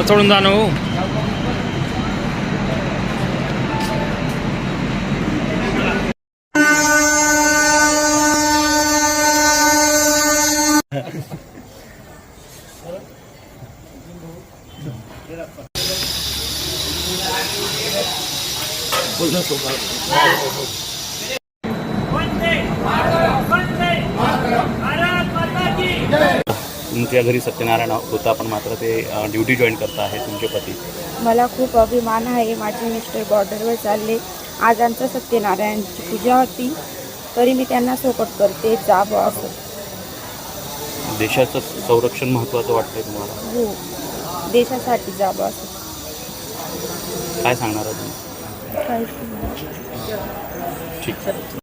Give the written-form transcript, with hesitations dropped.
चढून जाणं हो. तुमच्या घरी सत्यनारायण होता पण मात्र ते ड्युटी जॉईन करता आहे तुमचे पती. मला खूप अभिमान आहे. माझे मिस्टर बॉर्डरवर चालले. आज आमचं सत्यनारायणची पूजा होती तरी मी त्यांना सपोर्ट करते. जावं असं. देशाचं संरक्षण महत्त्वाचं वाटतंय तुम्हाला? हो, देशासाठी जावं असं. काय सांगणार आहे तुम्ही? काहीच नाही. ठीक.